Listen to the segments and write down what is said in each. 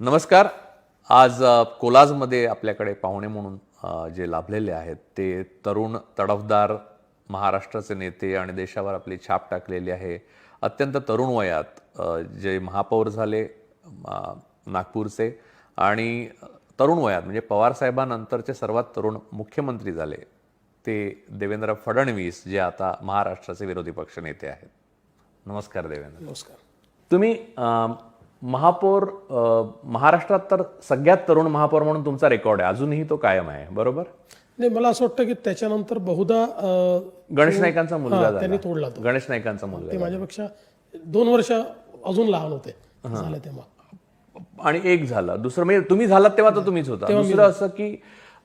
नमस्कार. आज कोलाजमध्ये आपल्याकडे पाहुणे म्हणून जे लाभलेले आहेत ते तरुण तडफदार महाराष्ट्राचे नेते आणि देशावर आपली छाप टाकलेली आहे. अत्यंत तरुण वयात जे महापौर झाले नागपूरचे आणि तरुण वयात म्हणजे पवार साहेबांनंतरचे सर्वात तरुण मुख्यमंत्री झाले ते देवेंद्र फडणवीस, जे आता महाराष्ट्राचे विरोधी पक्ष नेते आहेत. नमस्कार देवेंद्र. नमस्कार. तुम्ही महापौर महाराष्ट्रात तर सगळ्यात तरुण महापौर म्हणून तुमचा रेकॉर्ड आहे, अजूनही तो कायम आहे, बरोबर? नाही, मला असं वाटतं की त्याच्यानंतर बहुधा गणेश नाईकांचा मुलगा त्यांनी तोडला तो. गणेश नाईकांचा मुलगा ते माझ्यापेक्षा 2 वर्ष अजून लहान होते झाले तेव्हा. आणि एक झालं, दुसरं म्हणजे तुम्ही झालात तेव्हा तर तुम्हीच होता. दुसरं असं की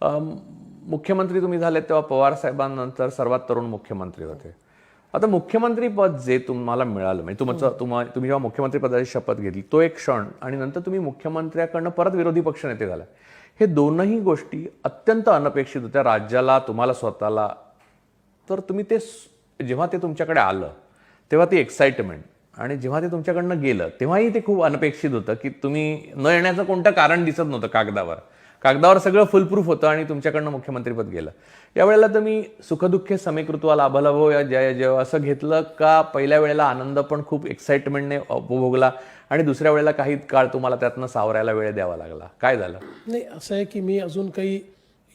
मुख्यमंत्री तुम्ही झाले तेव्हा पवार साहेबांनंतर सर्वात तरुण मुख्यमंत्री होते. आता मुख्यमंत्री पद जे तुम्हाला मिळालं म्हणजे तुम्ही जेव्हा मुख्यमंत्री पदाची शपथ घेतली तो एक क्षण आणि नंतर तुम्ही मुख्यमंत्र्याकडनं परत विरोधी पक्ष नेते झाला, हे दोनही गोष्टी अत्यंत अनपेक्षित होत्या राज्याला, तुम्हाला स्वतःला. तर तुम्ही ते जेव्हा ते तुमच्याकडे आलं तेव्हा ती एक्साइटमेंट, आणि जेव्हा ते तुमच्याकडनं गेलं तेव्हाही ते खूप अनपेक्षित होतं की तुम्ही न येण्याचं कोणतं कारण दिसत नव्हतं. कागदावर सगळं फुलप्रूफ होतं आणि तुमच्याकडनं मुख्यमंत्रीपद गेलं. यावेळेला तुम्ही सुखदुःखे समीकृत्वा लाभलाभो या जय असं घेतलं का? पहिल्या वेळेला आनंद पण खूप एक्साइटमेंटने उपभोगला आणि दुसऱ्या वेळेला काही काळ तुम्हाला त्यातनं सावरायला वेळ द्यावा लागला, काय झालं? नाही, असं आहे की मी अजून काही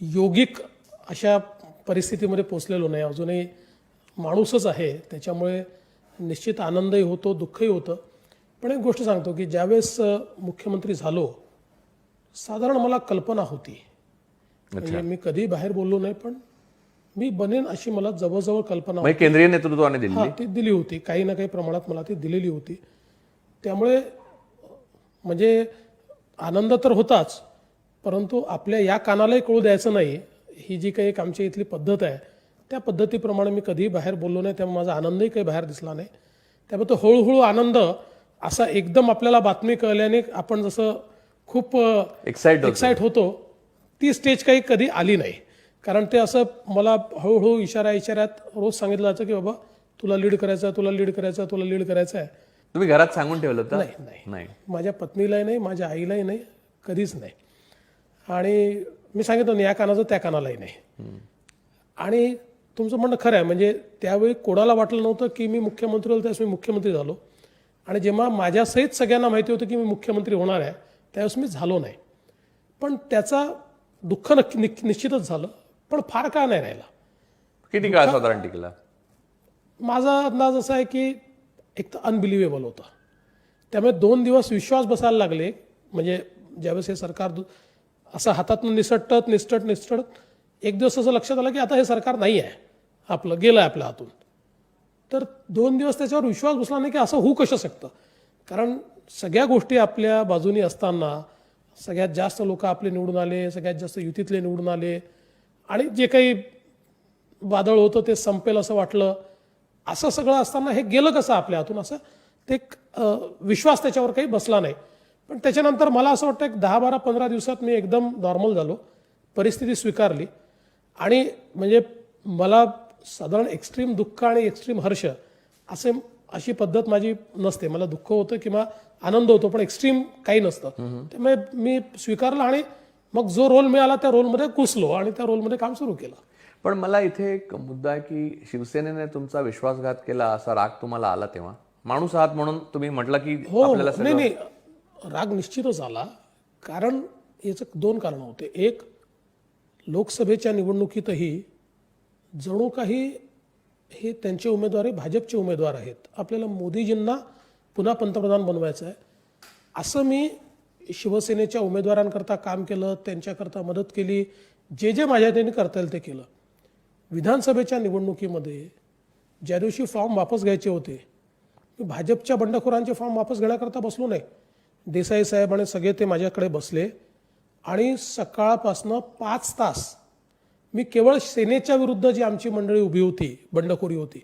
योगिक अशा परिस्थितीमध्ये पोचलेलो नाही, अजूनही माणूसच आहे. त्याच्यामुळे निश्चित आनंदही होतो, दुःखही होतं. पण एक गोष्ट सांगतो की ज्यावेळेस मुख्यमंत्री झालो, साधारण मला कल्पना होती, म्हणजे मी कधी बाहेर बोललो नाही, पण मी बनेन अशी मला जवळजवळ कल्पना होती. केंद्रीय नेतृत्वाने दिली? ती दिली होती, काही ना काही प्रमाणात मला ती दिलेली होती. त्यामुळे म्हणजे आनंद तर होताच, परंतु आपल्या या कानालाही कळू द्यायचं नाही, ही जी काही एक आमच्या इथली पद्धत आहे त्या पद्धतीप्रमाणे मी कधीही बाहेर बोललो नाही. त्यामुळे माझा आनंदही काही बाहेर दिसला नाही. त्यामुळे तो हळूहळू आनंद असा एकदम आपल्याला बातमी कळल्याने आपण जसं खूप एक्साइट होतो, ती स्टेज काही कधी आली नाही. कारण ते असं मला हळूहळू इशाऱ्यात रोज सांगितलं जातं की बाबा तुला लीड करायचं, तुला लीड करायचं, तुला लीड करायचं आहे. तुम्ही घरात सांगून ठेवलं तर? नाही, माझ्या पत्नीलाही नाही, माझ्या आईलाही नाही, कधीच नाही. आणि मी सांगितलं नाही, या कानाचं त्या कानालाही नाही. आणि तुमचं म्हणणं खरं आहे, म्हणजे त्यावेळी कोणाला वाटलं नव्हतं की मी मुख्यमंत्री होईल, त्यावेळेस मी मुख्यमंत्री झालो. आणि जेव्हा माझ्यासहित सगळ्यांना माहिती होतं की मी मुख्यमंत्री होणार आहे त्यावेळेस मी झालो नाही. पण त्याचा दुःख निश्चितच झालं, पण फार काळ नाही राहिला. किती काळ साधारण टिकला? माझा अंदाज असा आहे की एक तर अनबिलिव्हेबल होतं. त्यामुळे 2 दिवस विश्वास बसायला लागले. म्हणजे ज्यावेळेस हे सरकार असं हातातून निसटत एक दिवस असं लक्षात आलं की आता हे सरकार नाही आहे, आपलं गेलं आहे आपल्या हातून. तर 2 दिवस त्याच्यावर विश्वास बसला नाही की असं होऊ कसं शकतं. कारण सगळ्या गोष्टी आपल्या बाजूनी असताना सगळ्यात जास्त लोक आपले निवडून आले, सगळ्यात जास्त युतीतले निवडून आले, आणि जे काही वादळ होतं ते संपेल असं वाटलं. असं सगळं असताना हे गेलं कसं आपल्या हातून, असं ते विश्वास त्याच्यावर काही बसला नाही. पण त्याच्यानंतर मला असं वाटतं एक 10-12-15 दिवसात मी एकदम नॉर्मल झालो, परिस्थिती स्वीकारली. आणि म्हणजे मला साधारण एक्स्ट्रीम दुःख आणि एक्स्ट्रीम हर्ष अशी पद्धत माझी नसते. मला दुःख होतं किंवा आनंद होतो, पण एक्स्ट्रीम काही नसतं. त्यामुळे मी स्वीकारलं आणि मग जो रोल मिळाला त्या रोलमध्ये घुसलो आणि त्या रोलमध्ये काम सुरू केलं. पण मला इथे एक मुद्दा आहे की शिवसेनेने तुमचा विश्वासघात केला असा राग तुम्हाला आला तेव्हा? माणूस आहात म्हणून तुम्ही म्हटलं की आपल्याला नाही, राग निश्चितच आला. कारण याचं 2 कारणं होते. एक, लोकसभेच्या निवडणुकीतही जणू काही हे त्यांचे उमेदवार हे भाजपचे उमेदवार आहेत, आपल्याला मोदीजींना पुन्हा पंतप्रधान बनवायचं आहे, असं मी शिवसेनेच्या उमेदवारांकरता काम केलं, त्यांच्याकरता मदत केली, जे माझ्या त्यांनी करता येईल ते केलं. विधानसभेच्या निवडणुकीमध्ये ज्या दिवशी फॉर्म वापस घ्यायचे होते, मी भाजपच्या बंडखोरांचे फॉर्म वापस घेण्याकरता बसलो नाही. देसाई साहेब आणि सगळे ते माझ्याकडे बसले आणि सकाळपासनं 5 तास मी केवळ सेनेच्या विरुद्ध जी आमची मंडळी उभी होती, बंडखोरी होती,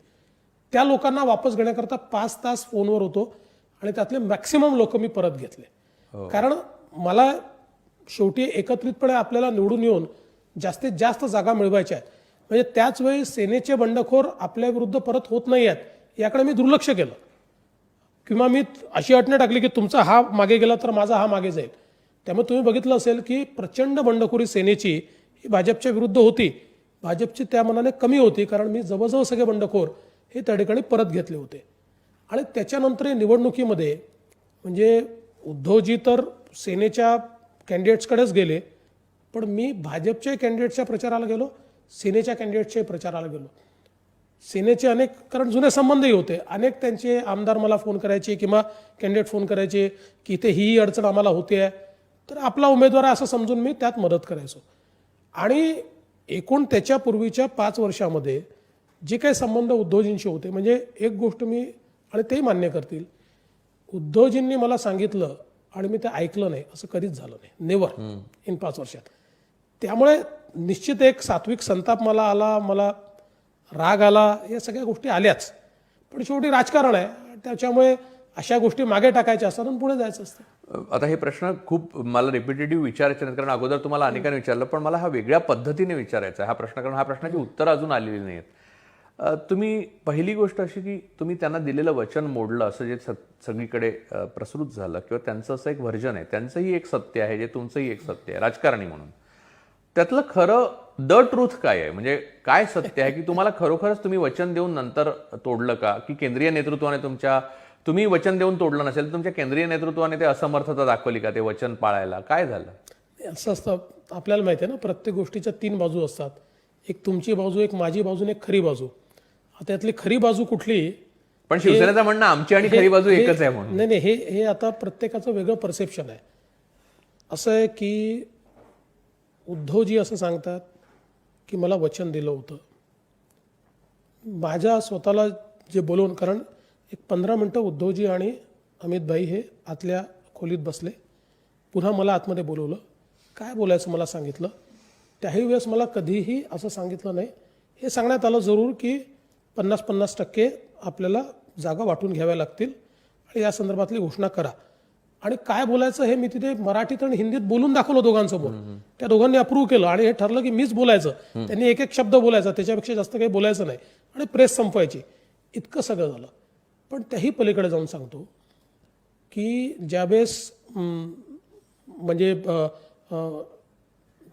त्या लोकांना वापस घेण्याकरता 5 तास फोनवर होतो आणि त्यातले मॅक्सिमम लोक मी परत घेतले. कारण मला शेवटी एकत्रितपणे आपल्याला निवडून येऊन जास्तीत जास्त जागा मिळवायच्या आहेत. म्हणजे त्याच वेळी सेनेचे बंडखोर आपल्या विरुद्ध परत होत नाही आहेत याकडे मी दुर्लक्ष केलं. किंवा मी अशी अट नाही टाकली की तुमचा हा मागे गेला तर माझा हा मागे जाईल. त्यामुळे तुम्ही बघितलं असेल की प्रचंड बंडखोरी सेनेची ही भाजपच्या विरुद्ध होती. भाजपची त्या मनाने कमी होती, कारण मी जवळजवळ सगळे बंडखोर हे त्या ठिकाणी परत घेतले होते. आणि त्याच्यानंतर निवडणुकीमध्ये म्हणजे उद्धवजी तर सेनेच्या कॅन्डिडेट्सकडेच गेले, पण मी भाजपच्या कॅन्डिडेटच्या प्रचाराला गेलो, सेनेच्या कॅन्डिडेटच्या प्रचाराला गेलो. सेनेचे अनेक, कारण जुने संबंधही होते, अनेक त्यांचे आमदार मला फोन करायचे किंवा कॅन्डिडेट फोन करायचे की इथे ही अडचण आम्हाला होते आहे, तर आपला उमेदवार आहे असं समजून मी त्यात मदत करायचो. आणि एकूण त्याच्यापूर्वीच्या 5 वर्षामध्ये जे काही संबंध उद्धवजींशी होते, म्हणजे एक गोष्ट मी, आणि तेही मान्य करतील, उद्धवजींनी मला सांगितलं आणि मी ते ऐकलं नाही असं कधीच झालं नाही, नेवर इन 5 वर्षात. त्यामुळे निश्चित एक सात्विक संताप मला आला, मला राग आला, या सगळ्या गोष्टी आल्याच. पण शेवटी राजकारण आहे, त्याच्यामुळे अशा गोष्टी मागे टाकायच्या असतात आणि पुढे जायचं असतं. आता हे प्रश्न खूप मला रिपिटेटिव्ह विचारायचे नाहीत, कारण अगोदर तुम्हाला अनेकांनी विचारलं, पण मला हा वेगळ्या पद्धतीने विचारायचा आहे हा प्रश्न, कारण हा प्रश्नाची उत्तरं अजून आलेली नाहीत. तुम्ही पहिली गोष्ट अशी की तुम्ही त्यांना दिलेलं वचन मोडलं असं जे सगळीकडे प्रसृत झालं, किंवा त्यांचं असं एक व्हर्जन आहे, त्यांचंही एक सत्य आहे, जे तुमचंही एक सत्य आहे राजकारणी म्हणून. त्यातलं खरं द ट्रूथ काय आहे, म्हणजे काय सत्य आहे की तुम्हाला खरोखरच तुम्ही वचन देऊन नंतर तोडलं का, की केंद्रीय नेतृत्वाने तुम्ही वचन देऊन तोडलं नसेल, तुमच्या केंद्रीय नेतृत्वाने ते असमर्थता दाखवली का ते वचन पाळायला, काय झालं? असं असतं, आपल्याला माहिती आहे ना, प्रत्येक गोष्टीच्या 3 बाजू असतात. एक तुमची बाजू, एक माझी बाजू आणि एक खरी बाजू. त्यातली खरी बाजू कुठली? पण शिवसेनेचं म्हणणं आमची आणि खरी बाजू एकच आहे म्हणून. नाही, हे आता प्रत्येकाचं वेगळं परसेप्शन आहे. असं आहे की उद्धवजी असं सांगतात की मला वचन दिलं होतं. माझ्या स्वतःला जे बोलवून, कारण एक 15 मिनटं उद्धवजी आणि अमितभाई हे आतल्या खोलीत बसले, पुन्हा मला आतमध्ये बोलवलं, काय बोलायचं मला सांगितलं. त्याही वेळेस मला कधीही असं सांगितलं नाही. हे सांगण्यात आलं जरूर की 50-50% आपल्याला जागा वाटून घ्याव्या लागतील आणि या संदर्भातली घोषणा करा. आणि काय बोलायचं हे मी तिथे मराठीत आणि हिंदीत बोलून दाखवलं दोघांसमोर. त्या दोघांनी अप्रूव्ह केलं आणि हे ठरलं की मीच बोलायचं. त्यांनी एक शब्द बोलायचा, त्याच्यापेक्षा जास्त काही बोलायचं नाही, आणि प्रेस संपवायची. इतकं सगळं झालं. पण त्याही पलीकडे जाऊन सांगतो की ज्यावेळेस म्हणजे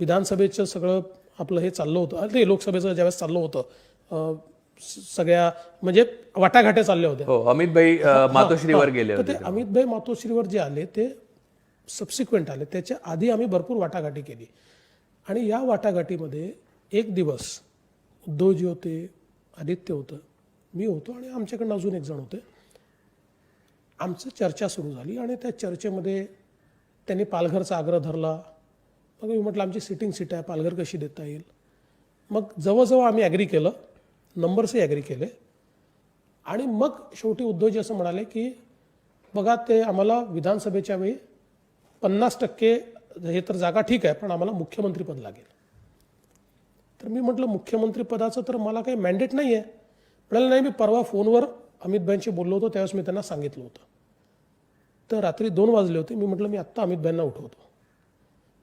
विधानसभेचं सगळं आपलं हे चाललं होतं, ते लोकसभेचं ज्यावेळेस चाललं होतं, सगळ्या म्हणजे वाटाघाट्या चालल्या होत्या. हो, अमितभाई मातोश्रीवर गेले होते. ते अमितभाई मातोश्रीवर जे आले ते सबसिक्वेंट आले, त्याच्या आधी आम्ही भरपूर वाटाघाटी केली. आणि या वाटाघाटीमध्ये एक दिवस उद्धवजी होते, आदित्य होतं, मी होतो आणि आमच्याकडनं अजून एक जण होते. आमचं चर्चा सुरू झाली आणि त्या चर्चेमध्ये त्यांनी पालघरचा आग्रह धरला. मग मी म्हटलं आमची सिटिंग सीट आहे, पालघर कशी देता येईल. मग जवळजवळ आम्ही ॲग्री केलं, नंबर्सही ॲग्री केले. आणि मग शेवटी उद्धवजी असं म्हणाले की बघा, ते आम्हाला विधानसभेच्या वेळी 50% हे तर जागा ठीक आहे, पण आम्हाला मुख्यमंत्रीपद लागेल. तर मी म्हटलं मुख्यमंत्रीपदाचं तर मला काही मॅन्डेट नाही आहे. म्हणाले नाही, मी परवा फोनवर अमितभाईंशी बोललो होतो, त्यावेळेस मी त्यांना सांगितलं होतं. तर रात्री 2 वाजले होते. मी म्हटलं मी आत्ता अमितभाईंना उठवतो.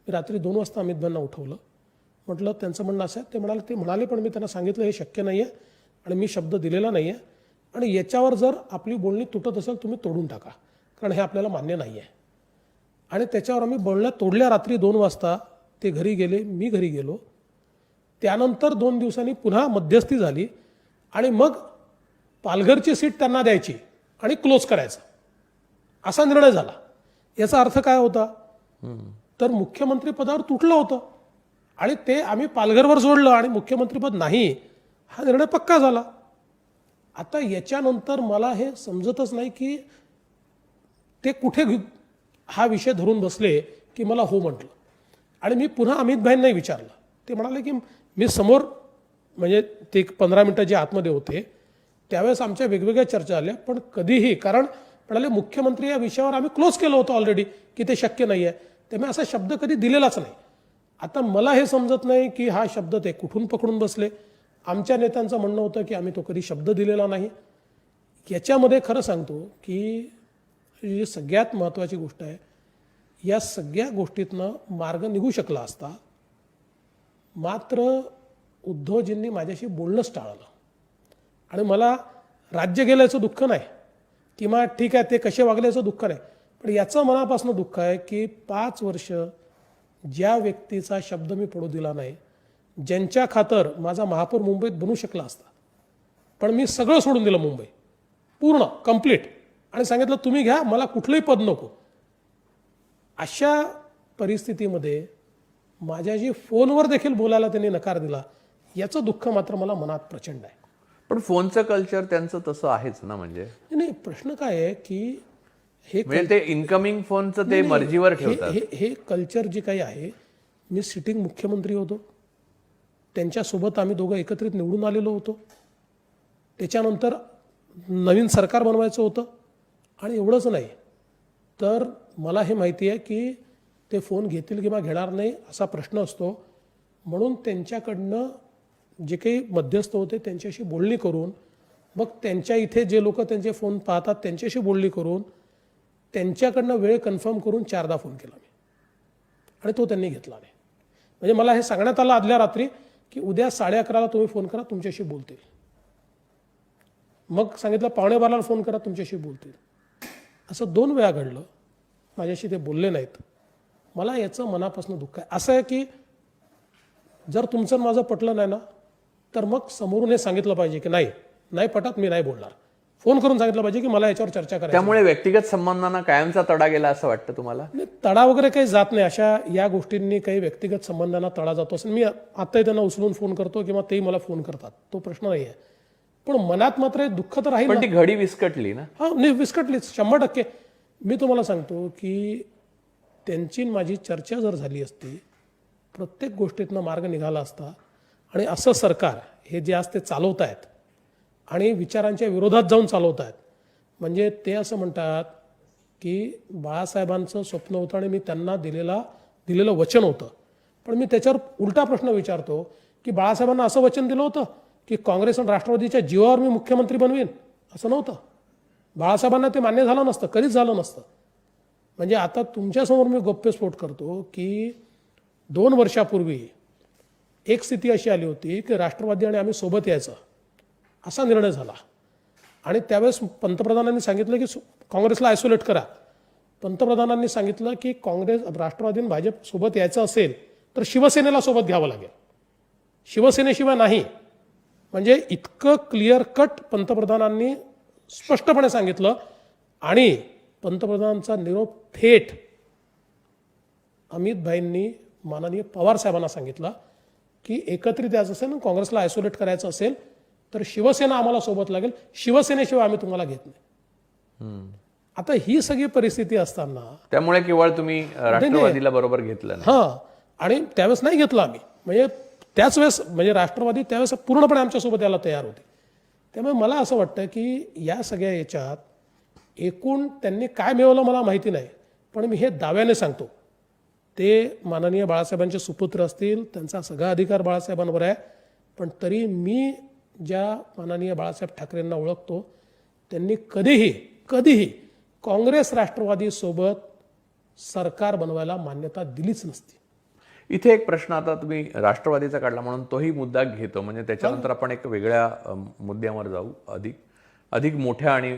मी रात्री 2 वाजता अमितभाईंना उठवलं. म्हटलं त्यांचं म्हणणं असं आहे. ते म्हणाले पण मी त्यांना सांगितलं हे शक्य नाही आहे आणि मी शब्द दिलेला नाही आहे, आणि याच्यावर जर आपली बोलणी तुटत असेल तुम्ही तोडून टाका, कारण हे आपल्याला मान्य नाही आहे. आणि त्याच्यावर आम्ही बोलण्या तोडल्या. रात्री 2 वाजता ते घरी गेले, मी घरी गेलो. त्यानंतर 2 दिवसांनी पुन्हा मध्यस्थी झाली आणि मग पालघरची सीट त्यांना द्यायची आणि क्लोज करायचं असा निर्णय झाला. याचा अर्थ काय होता, तर मुख्यमंत्री पदावर तुटलं होतं आणि ते आम्ही पालघरवर जोडलं आणि मुख्यमंत्रीपद नाही, हा निर्णय पक्का झाला. आता याच्यानंतर मला हे समजतच नाही की ते कुठे हा विषय धरून बसले की मला हो म्हटलं. आणि मी पुन्हा अमितभाईंनाही विचारलं. ते म्हणाले की मी समोर, म्हणजे ते 15 मिनटं जे आतमध्ये होते त्यावेळेस आमच्या वेगवेगळ्या चर्चा झाल्या, पण कधीही, कारण म्हणाले मुख्यमंत्री या विषयावर आम्ही क्लोज केलं होतं ऑलरेडी की ते शक्य नाही आहे, त्यामुळे असा शब्द कधी दिलेलाच नाही. आता मला हे समजत नाही की हा शब्द ते कुठून पकडून बसले. आमच्या नेत्यांचं म्हणणं होतं की आम्ही तो कधी शब्द दिलेला नाही. याच्यामध्ये खरं सांगतो की सगळ्यात महत्त्वाची गोष्ट आहे, या सगळ्या गोष्टीतनं मार्ग निघू शकला असता, मात्र उद्धवजींनी माझ्याशी बोलणंच टाळलं. आणि मला राज्य गेल्याचं दुःख नाही किंवा ठीक आहे ते कसे वागल्याचं दुःख नाही, पण याचं मनापासून दुःख आहे की 5 वर्ष ज्या व्यक्तीचा शब्द मी पडू दिला नाही, ज्यांच्या खातर माझा महापौर मुंबईत बनू शकला असता, पण मी सगळं सोडून दिलं मुंबई पूर्ण कंप्लीट आणि सांगितलं तुम्ही घ्या, मला कुठलंही पद नको. अशा परिस्थितीमध्ये माझ्याशी फोनवर देखील बोलायला त्यांनी नकार दिला. याचं दुःख मात्र मला मनात प्रचंड आहे. पण फोनचं कल्चर त्यांचं तसं आहेच ना, म्हणजे नाही, प्रश्न काय आहे की हे म्हणजे ते इनकमिंग फोनचं ते मर्जीवर ठेवतात. हे कल्चर जे काही आहे, मी सिटिंग मुख्यमंत्री होतो, त्यांच्यासोबत आम्ही दोघं एकत्रित निवडून आलेलो होतो, त्याच्यानंतर नवीन सरकार बनवायचं होतं आणि एवढंच नाही तर मला हे माहिती आहे की ते फोन घेतील किंवा घेणार नाही असा प्रश्न असतो. म्हणून त्यांच्याकडनं जे काही मध्यस्थ होते त्यांच्याशी बोलणी करून, मग त्यांच्या इथे जे लोक त्यांचे फोन पाहतात त्यांच्याशी बोलणी करून, त्यांच्याकडनं वेळ कन्फर्म करून 4दा फोन केला मी आणि तो त्यांनी घेतला नाही. म्हणजे मला हे सांगण्यात आलं आदल्या रात्री की उद्या 11:30ला तुम्ही फोन करा, तुमच्याशी बोलतील. मग सांगितलं 11:15ला फोन करा, तुमच्याशी बोलतील. असं 2 वेळा घडलं, माझ्याशी ते बोलले नाहीत. मला याचं मनापासून दुःख आहे. असं आहे की जर तुमचं माझं पटलं नाही ना, तर मग समोरून हे सांगितलं पाहिजे की नाही पटत, मी नाही बोलणार. फोन करून सांगितलं पाहिजे की मला याच्यावर चर्चा करायची. त्यामुळे व्यक्तिगत संबंधांना कायमचा तडा गेला असं वाटतं तुम्हाला? नाही, तडा वगैरे काही जात नाही. अशा या गोष्टींनी काही व्यक्तिगत संबंधांना तडा जातो असं मी आत्ताही त्यांना उचलून फोन करतो किंवा तेही मला फोन करतात, तो प्रश्न नाही आहे. पण मनात मात्र दुःख तर राहील. पण ती घडी विस्कटली ना. हा, नाही विस्कटलीच 100%. मी तुम्हाला सांगतो की त्यांची माझी चर्चा जर झाली असती, प्रत्येक गोष्टीतनं मार्ग निघाला असता. आणि असं सरकार हे जे आज ते चालवत आहेत आणि विचारांच्या विरोधात जाऊन चालवत आहेत, म्हणजे ते असं म्हणतात की बाळासाहेबांचं स्वप्न होतं आणि मी त्यांना दिलेलं वचन होतं. पण मी त्याच्यावर उलटा प्रश्न विचारतो की बाळासाहेबांना असं वचन दिलं होतं की काँग्रेस आणि राष्ट्रवादीच्या जीवावर मी मुख्यमंत्री बनवीन? असं नव्हतं. बाळासाहेबांना ते मान्य झालं नसतं, कधीच झालं नसतं. म्हणजे आता तुमच्यासमोर मी गौप्यस्फोट करतो की 2 वर्षापूर्वी एक स्थिती अशी आली होती की राष्ट्रवादी आणि आम्ही सोबत यायचं असा निर्णय झाला आणि त्यावेळेस पंतप्रधानांनी सांगितलं की काँग्रेसला आयसोलेट करा. पंतप्रधानांनी सांगितलं की राष्ट्रवादी आणि भाजप सोबत यायचं असेल तर शिवसेनेला सोबत घ्यावं लागेल, शिवसेनेशिवाय नाही. म्हणजे इतकं क्लिअर कट पंतप्रधानांनी स्पष्टपणे सांगितलं. आणि पंतप्रधानांचा निरोप थेट अमित भाईंनी माननीय पवार साहेबांना सांगितलं की एकत्रित यायचं असेल, काँग्रेसला आयसोलेट करायचं असेल तर शिवसेना आम्हाला सोबत लागेल, शिवसेनेशिवाय आम्ही तुम्हाला घेत नाही. आता ही सगळी परिस्थिती असताना त्यामुळे केवळ तुम्ही राष्ट्रवादीला बरोबर घेतलं नाही. हां, आणि त्यावेळेस नाही घेतलं आम्ही. म्हणजे त्याच वेळेस म्हणजे राष्ट्रवादी त्यावेळेस पूर्णपणे आमच्यासोबत यायला तयार होते. त्यामुळे मला असं वाटतं की या सगळ्या याच्यात एकूण त्यांनी काय मिळवलं मला माहिती नाही, पण मी हे दाव्याने सांगतो, ते माननीय बाळासाहेबांचे सुपुत्र असतील, त्यांचा सगळा अधिकार बाळासाहेबांवर आहे. पण तरी मी ज्या माननीय बाळासाहेब ठाकरेंना ओळखतो, त्यांनी कधीही काँग्रेस राष्ट्रवादी सोबत सरकार बनवायला मान्यता दिलीच नसती. इथे एक प्रश्न, आता तुम्ही राष्ट्रवादीचा काढला म्हणून तोही मुद्दा घेतो, म्हणजे त्याच्यानंतर आपण एक वेगळ्या मुद्द्यावर जाऊ, अधिक मोठ्या आणि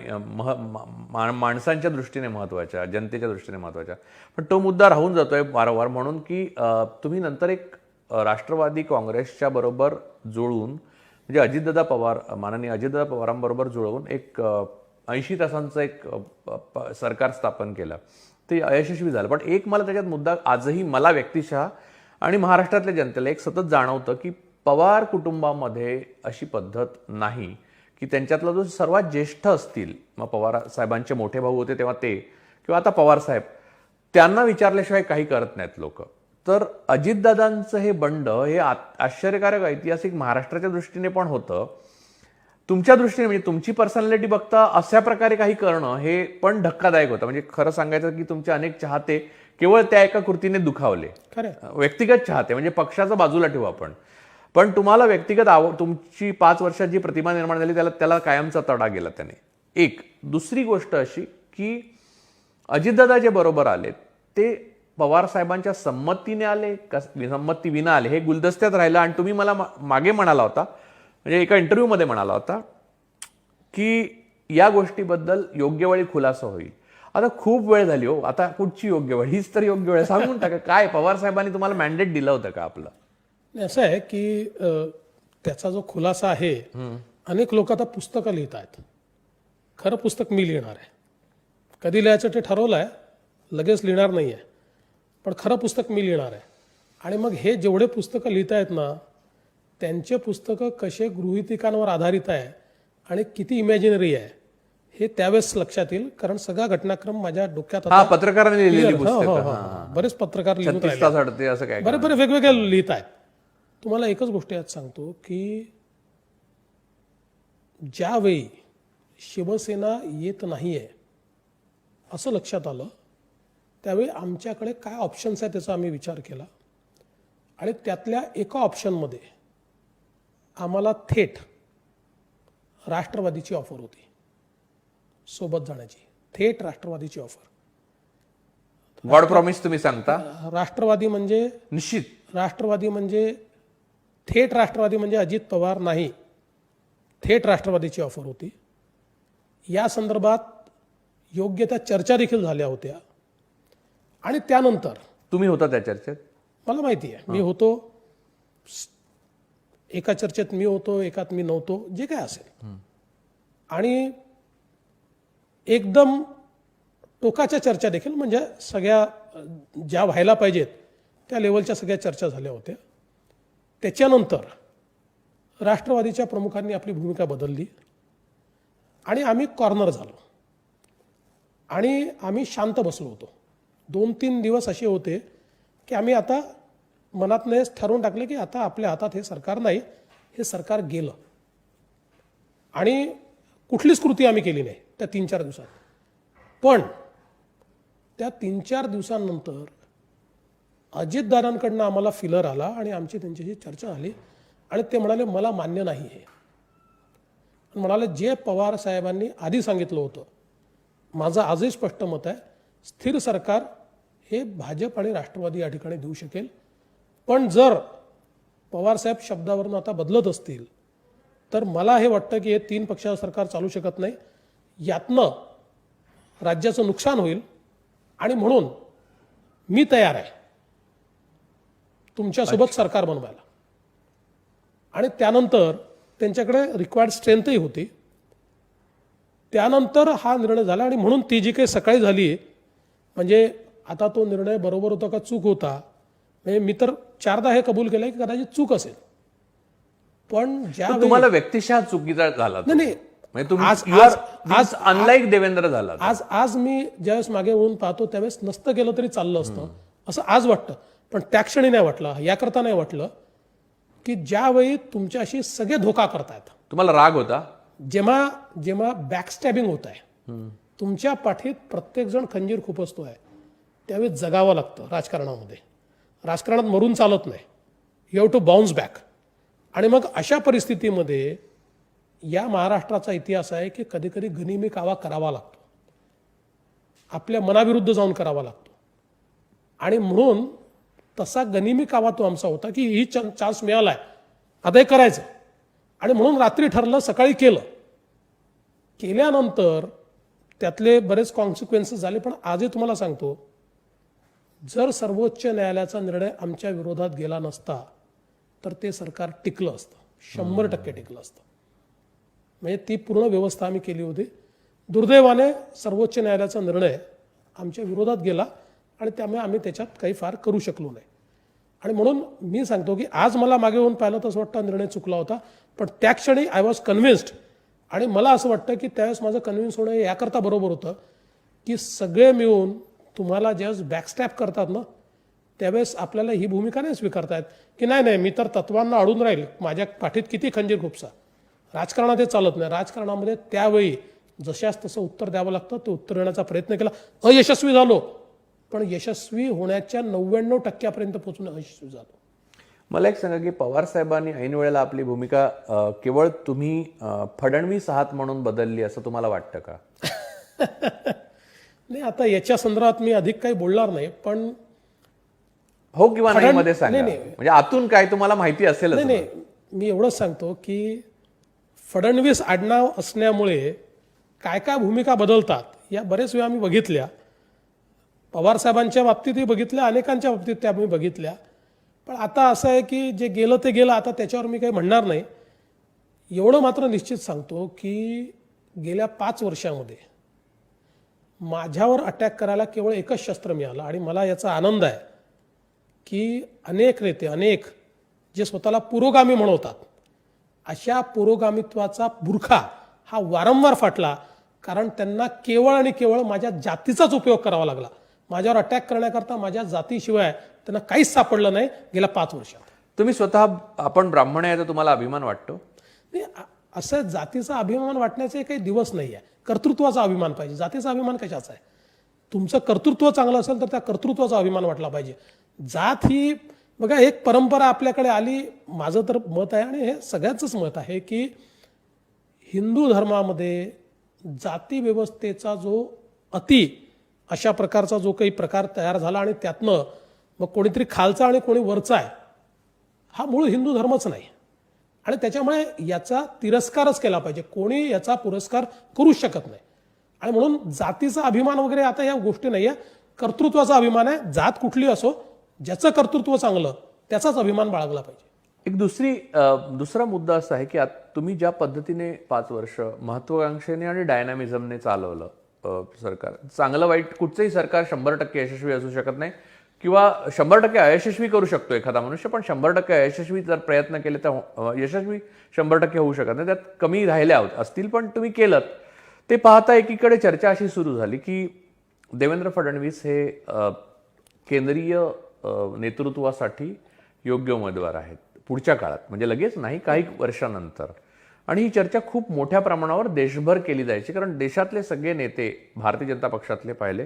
माणसांच्या दृष्टीने महत्त्वाच्या, जनतेच्या दृष्टीने महत्त्वाच्या. पण तो मुद्दा राहून जातोय वारंवार, म्हणून की तुम्ही नंतर एक राष्ट्रवादी काँग्रेसच्या बरोबर जुळवून, म्हणजे अजितदादा पवार, माननीय अजितदादा पवारांबरोबर जुळवून एक 80 तासांचं एक सरकार स्थापन केलं. ते अयशस्वी झालं. पण एक मला त्याच्यात मुद्दा आजही मला व्यक्तिशः आणि महाराष्ट्रातल्या जनतेला एक सतत जाणवतं की पवार कुटुंबामध्ये अशी पद्धत नाही की त्यांच्यातला जो सर्वात ज्येष्ठ असतील, मग पवार साहेबांचे मोठे भाऊ होते तेव्हा ते, किंवा आता पवार साहेब, त्यांना विचारल्याशिवाय काही करत नाहीत लोक. तर अजितदादांचं हे बंड हे आश्चर्यकारक ऐतिहासिक महाराष्ट्राच्या दृष्टीने पण होतं, तुमच्या दृष्टीने म्हणजे तुमची पर्सनॅलिटी बघता अशा प्रकारे काही करणं हे पण धक्कादायक होतं. म्हणजे खरं सांगायचं की तुमचे अनेक चाहते केवळ त्या एका कृतीने दुखावले, व्यक्तिगत चाहते, म्हणजे पक्षाचं बाजूला ठेवू आपण, पण तुम्हाला व्यक्तिगत तुमची 5 वर्षात जी प्रतिमा निर्माण झाली त्याला कायमचा तडा गेला त्याने. एक दुसरी गोष्ट अशी की अजितदादा जे बरोबर आले ते पवार साहेबांच्या संमतीने आले का संमती विना आले हे गुलदस्त्यात राहिलं. आणि तुम्ही मला मागे म्हणाला होता, म्हणजे एका इंटरव्ह्यूमध्ये म्हणाला होता की या गोष्टीबद्दल योग्य वेळी खुलासा होईल. आता खूप वेळ झाली हो, आता कुठची योग्य वेळ? हीच तर योग्य वेळ. सांगून टाका काय पवार साहेबांनी तुम्हाला मॅन्डेट दिलं होतं का आपलं? नाही, असं आहे की त्याचा जो खुलासा आहे, अनेक लोक आता पुस्तकं लिहित आहेत. खरं पुस्तक मी लिहिणार आहे. कधी लिहायचं ते ठरवलं आहे, लगेच लिहिणार नाही आहे, पण खरं पुस्तक मी लिहिणार आहे. आणि मग हे जेवढे पुस्तकं लिहित आहेत ना, त्यांचे पुस्तकं कसे गृहितिकांवर आधारित आहे आणि किती इमॅजिनरी आहे हे त्यावेळेस लक्षात येईल. कारण सगळा घटनाक्रम माझ्या डोक्यात हा, पत्रकारांनी लिहिलेली हो, हो, पुस्तकं. हो. बरेच पत्रकार लिहून 36 तास अडते असं काय? बरे वेगवेगळे लिहित आहेत. तुम्हाला एकच गोष्ट यात सांगतो की ज्यावेळी शिवसेना येत नाहीये असं लक्षात आलं, त्यावेळी आमच्याकडे काय ऑप्शन्स आहेत त्याचा आम्ही विचार केला. आणि त्यातल्या एका ऑप्शनमध्ये आम्हाला थेट राष्ट्रवादीची ऑफर होती सोबत जाण्याची. थेट राष्ट्रवादीची ऑफर. गॉड प्रॉमिस तुम्ही सांगता? राष्ट्रवादी म्हणजे निश्चित. राष्ट्रवादी म्हणजे थेट राष्ट्रवादी म्हणजे अजित पवार नाही, थेट राष्ट्रवादीची ऑफर होती. या संदर्भात योग्य त्या चर्चा देखील झाल्या होत्या. आणि त्यानंतर तुम्ही होता त्या चर्चेत? मला माहिती आहे, मी होतो. एका चर्चेत मी होतो, एकात मी नव्हतो, जे काय असेल. आणि एकदम टोकाच्या चर्चा देखील, म्हणजे सगळ्या ज्या व्हायला पाहिजेत त्या लेवलच्या सगळ्या चर्चा झाल्या होत्या. त्याच्यानंतर राष्ट्रवादीच्या प्रमुखांनी आपली भूमिका बदलली आणि आम्ही कॉर्नर झालो आणि आम्ही शांत बसलो होतो. 2-3 दिवस असे होते की आम्ही आता मनातने ठरवून टाकले की आता आपल्या हातात हे सरकार नाही, हे सरकार गेलं. आणि कुठलीच कृती आम्ही केली नाही त्या 3-4 दिवसात. पण त्या 3-4 दिवसांनंतर अजितदादांकडनं आम्हाला फिलर आला आणि आमची त्यांच्याशी चर्चा झाली आणि ते म्हणाले मला मान्य नाही हे. म्हणाले जे पवार साहेबांनी आधी सांगितलं होतं, माझं आजही स्पष्ट मत आहे, स्थिर सरकार हे भाजप आणि राष्ट्रवादी या ठिकाणी देऊ शकेल. पण जर पवार साहेब शब्दावरून आता बदलत असतील तर मला हे वाटतं की हे 3 पक्षाचं सरकार चालू शकत नाही, यातनं राज्याचं नुकसान होईल. आणि म्हणून मी तयार आहे तुमच्यासोबत सरकार बनवायला. आणि त्यानंतर त्यांच्याकडे रिक्वायर्ड स्ट्रेंथही होती. त्यानंतर हा निर्णय झाला. आणि म्हणून ती जी काही सकाळी झाली, म्हणजे आता तो निर्णय बरोबर होता का चूक होता, म्हणजे मी तर 4दा हे कबूल केलंय की कदाचित चूक असेल. पण ज्या तुम्हाला व्यक्तिशः चुकीचा झाला तो. नाही, म्हणजे तुम्ही आज you are अनलाईक देवेंद्र झाला. आज मी ज्यावेळेस मागे वळून पाहतो त्यावेळेस नसतं गेलं तरी चाललं असतं असं आज वाटतं. पण त्या क्षणी नाही वाटलं, याकरता नाही वाटलं की ज्यावेळी तुमच्याशी सगळे धोका करतायत. तुम्हाला राग होता? जेव्हा बॅकस्टॅबिंग होत आहे, तुमच्या पाठीत प्रत्येक जण खंजीर खुपसतोय, त्यावेळी जगावं लागतं राजकारणामध्ये. राजकारणात मरून चालत नाही. You have to bounce back. आणि मग अशा परिस्थितीमध्ये या महाराष्ट्राचा इतिहास आहे की कधी कधी गनिमी कावा करावा लागतो, आपल्या मनाविरुद्ध जाऊन करावा लागतो. आणि म्हणून तसा गनिमी कावा तो आमचा होता की ही चान्स मिळालाय, आता हे करायचं. आणि म्हणून रात्री ठरलं, सकाळी केल्यानंतर त्यातले बरेच कॉन्सिक्वेन्सेस झाले. पण आजही तुम्हाला सांगतो, जर सर्वोच्च न्यायालयाचा निर्णय आमच्या विरोधात गेला नसता तर ते सरकार टिकलं असतं, 100% टिकलं असतं. म्हणजे ती पूर्ण व्यवस्था आम्ही केली होती. दुर्दैवाने सर्वोच्च न्यायालयाचा निर्णय आमच्या विरोधात गेला आणि त्यामुळे आम्ही त्याच्यात काही फार करू शकलो नाही. आणि म्हणून मी सांगतो की आज मला मागे होऊन पाहिलं तर असं वाटतं निर्णय चुकला होता. पण त्या क्षणी आय वॉज कन्व्हिन्स्ड. आणि मला असं वाटतं की त्यावेळेस माझं कन्व्हिन्स होणं याकरता बरोबर होतं की सगळे मिळून तुम्हाला ज्यावेळेस बॅकस्टॅप करतात ना, त्यावेळेस आपल्याला ही भूमिका नाही स्वीकारतायत की नाही मी तर तत्वांना अडून राहील, माझ्या पाठीत किती खंजीर खुपसा. राजकारणात हे चालत नाही. राजकारणामध्ये त्यावेळी जशास तसं उत्तर द्यावं लागतं. ते उत्तर देण्याचा प्रयत्न केला, अयशस्वी झालो. पण यशस्वी होण्याच्या 99% पोहोचून अयशस्वी झालो. मला एक सांगा की पवार साहेबांनी ऐन वेळेला आपली भूमिका केवळ तुम्ही फडणवीस आहात म्हणून बदलली असं तुम्हाला वाटतं का? नाही, आता याच्या संदर्भात मी अधिक काही बोलणार नाही. पण हो किंवा नाही मध्ये सांगा. म्हणजे आतून काय तुम्हाला माहिती असेल? नाही, मी एवढंच सांगतो की फडणवीस आडनाव असण्यामुळे काय काय भूमिका बदलतात या बरेच वेळा आम्ही बघितल्या. पवारसाहेबांच्या बाबतीतही बघितल्या, अनेकांच्या बाबतीत त्या आम्ही बघितल्या. पण आता असं आहे की जे गेलं ते गेलं, आता त्याच्यावर मी काही म्हणणार नाही. एवढं मात्र निश्चित सांगतो की गेल्या 5 वर्षामध्ये माझ्यावर अटॅक करायला केवळ एकच शस्त्र मिळालं आणि मला याचा आनंद आहे की अनेक नेते जे स्वतःला पुरोगामी म्हणवतात, अशा पुरोगामित्वाचा बुरखा हा वारंवार फाटला. कारण त्यांना केवळ आणि केवळ माझ्या जातीचाच उपयोग करावा लागला. माझ्यावर अटॅक करण्याकरता माझ्या जातीशिवाय त्यांना काहीच सापडलं नाही गेल्या 5 वर्षात. तुम्ही स्वतः आपण ब्राह्मण आहे तर तुम्हाला अभिमान वाटतो? नाही, असं जातीचा अभिमान वाटण्याचे काही दिवस नाही आहे. कर्तृत्वाचा अभिमान पाहिजे. जातीचा अभिमान कशाचा आहे? तुमचं कर्तृत्व चांगलं असेल तर त्या कर्तृत्वाचा अभिमान वाटला पाहिजे. जात ही बघा एक परंपरा आपल्याकडे आली. माझं तर मत आहे आणि हे सगळ्यांचंच मत आहे की हिंदू धर्मामध्ये जाती व्यवस्थेचा जो अशा प्रकारचा जो काही प्रकार तयार झाला आणि त्यातनं मग कोणीतरी खालचा आणि कोणी वरचा आहे, हा मूळ हिंदू धर्मच नाही. आणि त्याच्यामुळे याचा तिरस्कारच केला पाहिजे. कोणी याचा पुरस्कार करू शकत नाही. आणि म्हणून जातीचा अभिमान वगैरे आता या गोष्टी नाही आहे. कर्तृत्वाचा अभिमान आहे. जात कुठली असो, ज्याचं कर्तृत्व चांगलं त्याचाच अभिमान बाळगला पाहिजे. एक दुसरा मुद्दा असा आहे की तुम्ही ज्या पद्धतीने 5 वर्ष महत्वाकांक्षेने आणि डायनामिझमने चालवलं सरकार, चांगलं वाईट कुठचंही सरकार 100% यशस्वी असू शकत नाही किंवा 100% अयशस्वी करू शकतो एखादा मनुष्य, पण 100% अयशस्वी जर प्रयत्न केले तर यशस्वी 100% होऊ शकत नाही. त्यात कमी राहिल्या असतील पण तुम्ही केलं. ते पाहता एकीकडे चर्चा अशी सुरू झाली की देवेंद्र फडणवीस हे केंद्रीय नेतृत्वासाठी योग्य उमेदवार आहेत पुढच्या काळात, म्हणजे लगेच नाही, काही वर्षानंतर. आणि ही चर्चा खूप मोठ्या प्रमाणावर देशभर केली जायची, कारण देशातले सगळे नेते भारतीय जनता पक्षातले पाहिले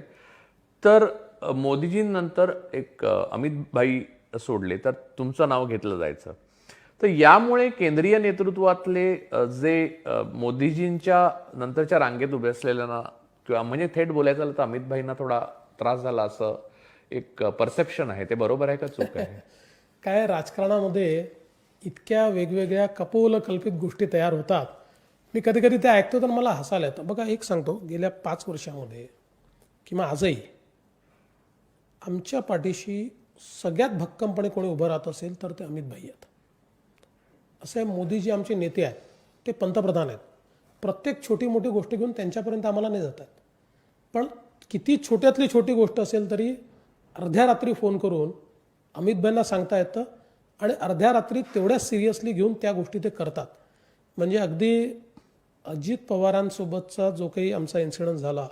तर मोदीजींनंतर एक अमित भाई सोडले तर तुमचं नाव घेतलं जायचं. तर यामुळे केंद्रीय नेतृत्वातले जे मोदीजींच्या नंतरच्या रांगेत उभे असलेल्यांना किंवा म्हणजे थेट बोलायचं झालं तर अमित भाईंना थोडा त्रास झाला असं एक परसेप्शन आहे. ते बरोबर आहे का चूक आहे? काय राजकारणामध्ये इतक्या वेगवेगळ्या कपोल कल्पित गोष्टी तयार होतात. मी कधी कधी ते ऐकतो तर मला हसायला येतं. बघा एक सांगतो, गेल्या 5 वर्षामध्ये किंवा आजही आमच्या पाठीशी सगळ्यात भक्कमपणे कोणी उभं राहत असेल तर ते अमित भाई आहेत. असे मोदीजी आमचे नेते आहेत, ते पंतप्रधान आहेत. प्रत्येक छोटी मोठी गोष्ट घेऊन त्यांच्यापर्यंत आम्हाला नाही जातात. पण किती छोट्यातली छोटी गोष्ट असेल तरी अर्ध्या रात्री फोन करून अमित भाईंना सांगता येतं आणि अर्ध्या रात्री तेवढ्या सिरियसली घेऊन त्या गोष्टी ते करतात. म्हणजे अगदी अजित पवारांसोबतचा जो काही आमचा इन्सिडेंट झाला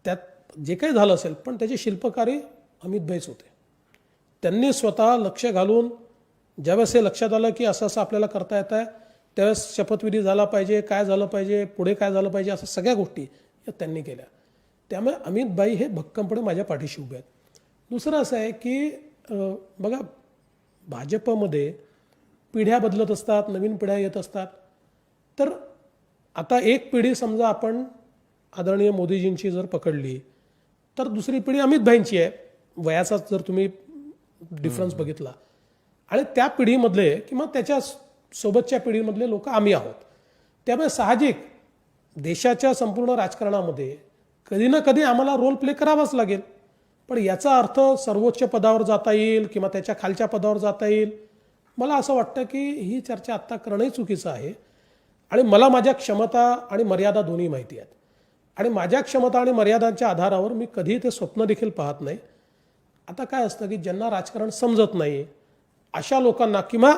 त्यात जे काही झालं असेल पण त्याचे शिल्पकारी अमित भाईच होते. त्यांनी स्वतः लक्ष घालून ज्यावेळेस हे लक्षात आलं की असं असं आपल्याला करता येत आहे त्यावेळेस शपथविधी झाला पाहिजे, काय झालं पाहिजे, पुढे काय झालं पाहिजे, असं सगळ्या गोष्टी या त्यांनी केल्या. त्यामुळे अमित भाई हे भक्कमपणे माझ्या पाठीशी उभे आहेत. दुसरं असं आहे की बघा भाजपमध्ये पिढ्या बदलत असतात, नवीन पिढ्या येत असतात. तर आता एक पिढी समजा आपण आदरणीय मोदीजींची जर पकडली तर दुसरी पिढी अमित भाईंची आहे. वयाचा जर तुम्ही डिफरन्स बघितला आणि त्या पिढीमधले किंवा त्याच्या सोबतच्या पिढीमधले लोक आम्ही आहोत. त्यामुळे साहजिक देशाच्या संपूर्ण राजकारणामध्ये कधी ना कधी आम्हाला रोल प्ले करावाच लागेल. पण याचा अर्थ सर्वोच्च पदावर जाता येईल किंवा त्याच्या खालच्या पदावर जाता येईल, मला असं वाटतं की ही चर्चा आत्ता करणंही चुकीचं आहे. आणि मला माझ्या क्षमता आणि मर्यादा दोन्ही माहिती आहेत आणि माझ्या क्षमता आणि मर्यादांच्या आधारावर मी कधी ते स्वप्न देखील पाहत नाही. आता काय असतं की ज्यांना राजकारण समजत नाही अशा लोकांना किंवा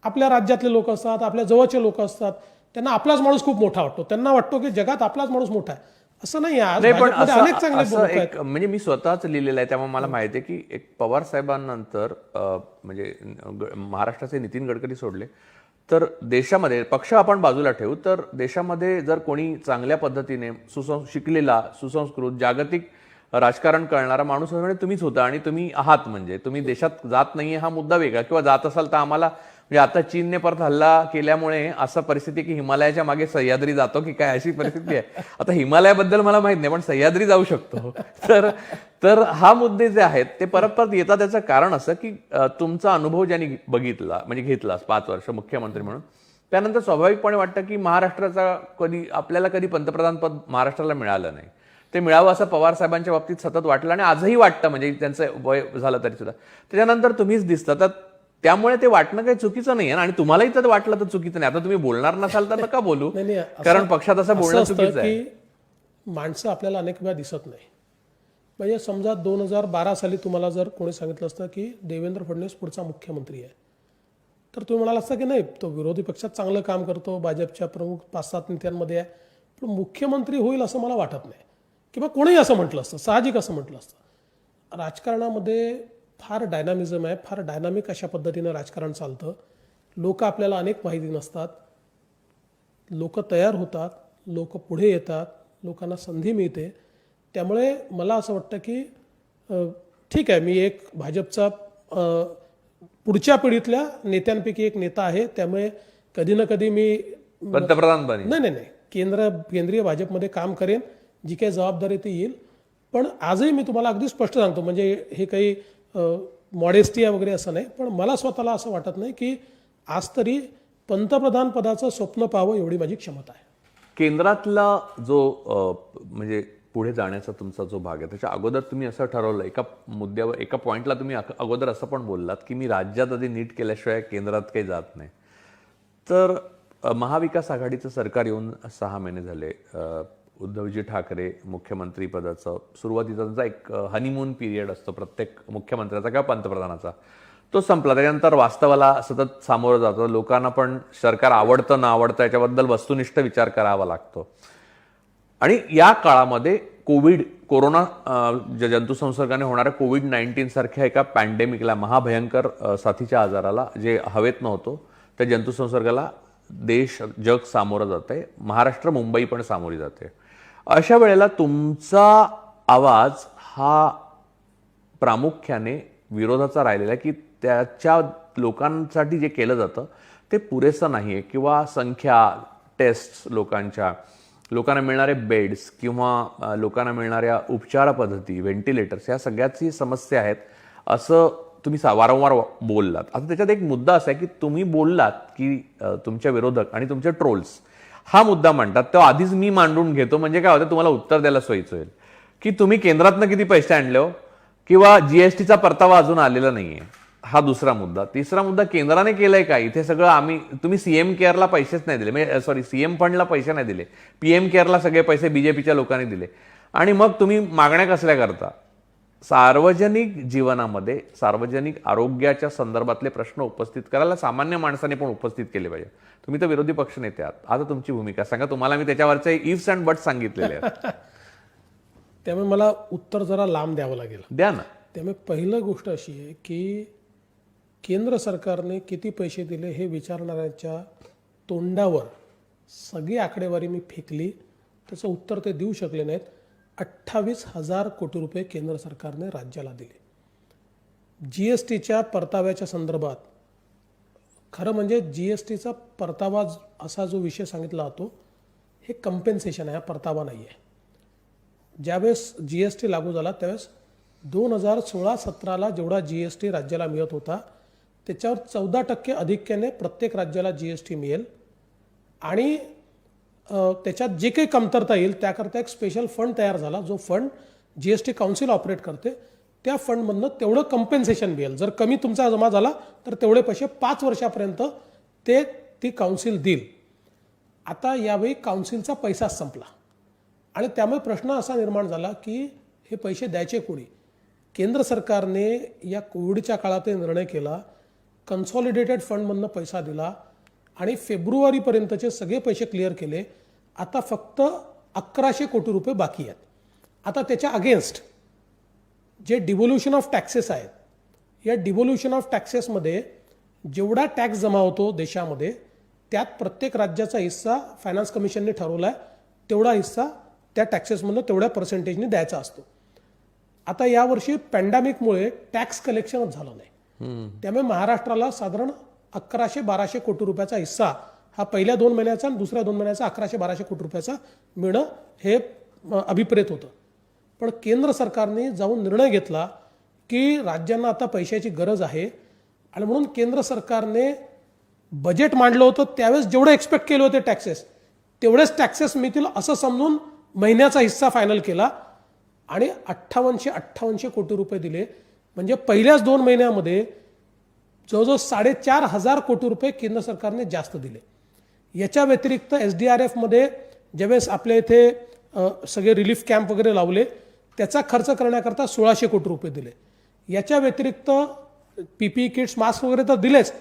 आपल्या राज्यातले लोक असतात, आपल्या जवळचे लोक असतात, त्यांना आपलाच माणूस खूप मोठा वाटतो. त्यांना वाटतो की जगात आपलाच माणूस मोठा आहे. असं नाही आहे. पण अनेक चांगले असं एक म्हणजे मी स्वतःच लिहिलेलं आहे त्यामुळे मला माहिती आहे की एक पवार साहेबांनंतर म्हणजे महाराष्ट्राचे नितीन गडकरी सोडले तर देशामध्ये पक्ष आपण बाजूला ठेवू तर देशामध्ये जर कोणी चांगल्या पद्धतीने शिकलेला, सुसंस्कृत, जागतिक राजकारण करणारा माणूस म्हणजे तुम्हीच होता आणि तुम्ही आहात. म्हणजे तुम्ही देशात जात नाहीये हा मुद्दा वेगळा, किंवा जात असाल तर आम्हाला म्हणजे आता चीनने परत हल्ला केल्यामुळे असं परिस्थिती की हिमालयाच्या मागे सह्याद्री जातो की काय अशी परिस्थिती आहे. आता हिमालयाबद्दल मला माहित नाही पण सह्याद्री जाऊ शकतो. तर हा मुद्दे जे आहेत ते परत परत येतात. त्याचं कारण असं की तुमचा अनुभव ज्यांनी बघितला म्हणजे घेतला 5 वर्ष मुख्यमंत्री म्हणून त्यानंतर स्वाभाविकपणे वाटतं की महाराष्ट्राचा आपल्याला कधी पंतप्रधान पद महाराष्ट्राला मिळालं नाही, ते मिळावं असं पवार साहेबांच्या बाबतीत सतत वाटलं आणि आजही वाटतं, म्हणजे त्यांचं वय झालं तरी सुद्धा. त्याच्यानंतर तुम्हीच दिसता, तर त्यामुळे ते वाटणं काही चुकीचं नाही आणि तुम्हालाही तर वाटलं तर चुकीचं नाही. आता तुम्ही बोलणार नसाल तर नका बोलू, नाही, कारण पक्षात असं बोलणं असतं चुकीचं आहे. की माणसं आपल्याला अनेक वेळा दिसत नाही. म्हणजे समजा 2012 साली तुम्हाला जर कोणी सांगितलं असतं की देवेंद्र फडणवीस पुढचा मुख्यमंत्री आहे, तर तुम्ही म्हणाला असता की नाही, तो विरोधी पक्षात चांगलं काम करतो, भाजपच्या प्रमुख 5-7 नेत्यांमध्ये आहे, पण मुख्यमंत्री होईल असं मला वाटत नाही. किंवा कोणीही असं म्हटलं असतं, साहजिक असं म्हटलं असतं. राजकारणामध्ये फार डायनामिझम आहे, फार डायनामिक अशा पद्धतीनं राजकारण चालतं. लोक आपल्याला अनेक माहिती नसतात, लोक तयार होतात, लोक पुढे येतात, लोकांना संधी मिळते. त्यामुळे मला असं वाटतं की ठीक आहे, मी एक भाजपचा पुढच्या पिढीतल्या नेत्यांपैकी एक नेता आहे, त्यामुळे कधी ना कधी मी पंतप्रधान बने. नाही केंद्रीय भाजपमध्ये काम करेन, जी काही जबाबदारी ती येईल. पण आजही मी तुम्हाला अगदी स्पष्ट सांगतो, म्हणजे हे काही मॉडेस्टी आहे वगैरे असं नाही, पण मला स्वतःला असं वाटत नाही की आज तरी पंतप्रधान पदाचं स्वप्न पाहावं एवढी माझी क्षमता आहे. केंद्रातला जो म्हणजे पुढे जाण्याचा तुमचा जो भाग आहे, त्याच्या अगोदर तुम्ही असं ठरवलं, एका मुद्द्यावर एका पॉईंटला तुम्ही अगोदर असं पण बोललात की मी राज्यात आधी नीट केल्याशिवाय केंद्रात काही जात नाही. तर महाविकास आघाडीचं सरकार येऊन 6 महिने झाले. उद्धवजी ठाकरे मुख्यमंत्री पदाचं सुरुवातीचा त्यांचा एक हनीमून पिरियड असतो प्रत्येक मुख्यमंत्र्याचा किंवा पंतप्रधानाचा, तो संपला. त्याच्यानंतर वास्तवाला सतत सामोरं जातं. लोकांना पण सरकार आवडतं ना आवडतं याच्याबद्दल वस्तुनिष्ठ विचार करावा लागतो. आणि या काळामध्ये कोरोना जंतुसंसर्गाने होणाऱ्या कोविड-19 सारख्या एका पॅन्डेमिकला, महाभयंकर साथीच्या आजाराला, जे हवेत नव्हतो, त्या जंतुसंसर्गाला जग सामोरं जाते. महाराष्ट्र, मुंबई पण सामोरी जाते. अशा वेळेला तुमचा आवाज हा प्रामुख्याने विरोधाचा राहिलेला, की त्याच्या लोकांसाठी जे केलं जातं ते पुरेसं नाही आहे, किंवा संख्या, टेस्ट, लोकांना मिळणारे बेड्स किंवा लोकांना मिळणाऱ्या उपचार पद्धती, व्हेंटिलेटर्स, या सगळ्याची समस्या आहेत असं तुम्ही वारंवार बोललात. आता त्याच्यात एक मुद्दा असा आहे की तुम्ही बोललात की तुमच्या विरोधक आणि तुमचे ट्रोल्स हा मुद्दा मांडतात, तो आधीच मी मांडून घेतो, म्हणजे काय होतं, तुम्हाला उत्तर द्यायला सोयीचं होईल, की तुम्ही केंद्रातनं किती पैसे आणले हो, किंवा जीएसटीचा परतावा अजून आलेला नाहीये, हा दुसरा मुद्दा. तिसरा मुद्दा, केंद्राने केलंय काय इथे सगळं. तुम्ही सीएम केअरला पैसेच नाही दिले, म्हणजे सीएम फंडला पैसे नाही दिले, पीएम केअरला सगळे पैसे बीजेपीच्या लोकांनी दिले, आणि मग तुम्ही मागण्या कसल्या करता. सार्वजनिक जीवनामध्ये सार्वजनिक आरोग्याच्या संदर्भातले प्रश्न उपस्थित करायला सामान्य माणसाने पण उपस्थित केले पाहिजे. तुम्ही तर विरोधी पक्ष नेते आहात, आता तुमची भूमिका सांगा. तुम्हाला मी त्याच्यावरचे इफ्स अँड बट्स सांगितलेले आहेत. त्यामुळे मला उत्तर जरा लांब द्यावं लागेल. द्या ना. त्यामुळे पहिलं गोष्ट अशी आहे की केंद्र सरकारने किती पैसे दिले हे विचारणाऱ्यांच्या तोंडावर सगळी आकडेवारी मी फेकली, त्याचं उत्तर ते देऊ शकले नाहीत. 28,000 कोटी रुपये केंद्र सरकारने राज्याला दिले. जीएसटीच्या परताव्याच्या संदर्भात, खरं म्हणजे जीएसटीचा परतावा असा जो विषय सांगितला जातो, हे कंपेन्सेशन आहे, हा परतावा नाही आहे. ज्यावेळेस जीएसटी लागू झाला त्यावेळेस 2016-17ला जेवढा जीएसटी राज्याला मिळत होता त्याच्यावर 14% अधिक्याने प्रत्येक राज्याला जीएसटी मिळेल, आणि त्याच्यात जे काही कमतरता येईल त्याकरता एक स्पेशल फंड तयार झाला, जो फंड जीएसटी काउन्सिल ऑपरेट करते. त्या फंडमधनं तेवढं कंपेन्सेशन मिळेल. जर कमी तुमचा जमा झाला तर तेवढे पैसे 5 वर्षापर्यंत ती काउन्सिल देईल. आता यावेळी काउन्सिलचा पैसाच संपला, आणि त्यामुळे प्रश्न असा निर्माण झाला की हे पैसे द्यायचे कोणी. केंद्र सरकारने या कोविडच्या काळात निर्णय केला, कन्सॉलिडेटेड फंडमधनं पैसा दिला, आणि फेब्रुवारीपर्यंतचे सगळे पैसे क्लिअर केले. आता फक्त 1100 कोटी रुपये बाकी आहेत. आता त्याच्या अगेन्स्ट जे डिव्होल्युशन ऑफ टॅक्सेस आहेत, या डिव्होल्युशन ऑफ टॅक्सेसमध्ये जेवढा टॅक्स जमा होतो देशामध्ये, त्यात प्रत्येक राज्याचा हिस्सा फायनान्स कमिशनने ठरवला आहे, तेवढा हिस्सा त्या टॅक्सेसमधनं तेवढ्या पर्सेंटेजने द्यायचा असतो. आता यावर्षी पॅन्डेमिकमुळे टॅक्स कलेक्शनच झालं नाही, त्यामुळे महाराष्ट्राला साधारण 1100-1200 कोटी रुपयाचा हिस्सा हा पहिल्या 2 महिन्याचा आणि दुसऱ्या 2 महिन्याचा 1100-1200 कोटी रुपयाचा मिळणं हे अभिप्रेत होतं. पण केंद्र सरकारने जाऊन निर्णय घेतला की राज्यांना आता पैशाची गरज आहे, आणि म्हणून केंद्र सरकारने बजेट मांडलं होतं त्यावेळेस जेवढे एक्सपेक्ट केले होते टॅक्सेस तेवढेच टॅक्सेस मिळतील असं समजून महिन्याचा हिस्सा फायनल केला आणि 5800 कोटी रुपये दिले. म्हणजे पहिल्याच 2 महिन्यामध्ये जवळजवळ 4,500 कोटी रुपये केंद्र सरकारने जास्त दिले. याच्या व्यतिरिक्त SDRF मध्ये ज्यावेळेस आपल्या इथे सगळे रिलीफ कॅम्प वगैरे लावले त्याचा खर्च करण्याकरता 1,600 कोटी रुपये दिले. याच्या व्यतिरिक्त PPE किट्स मास्क वगैरे तर दिलेच,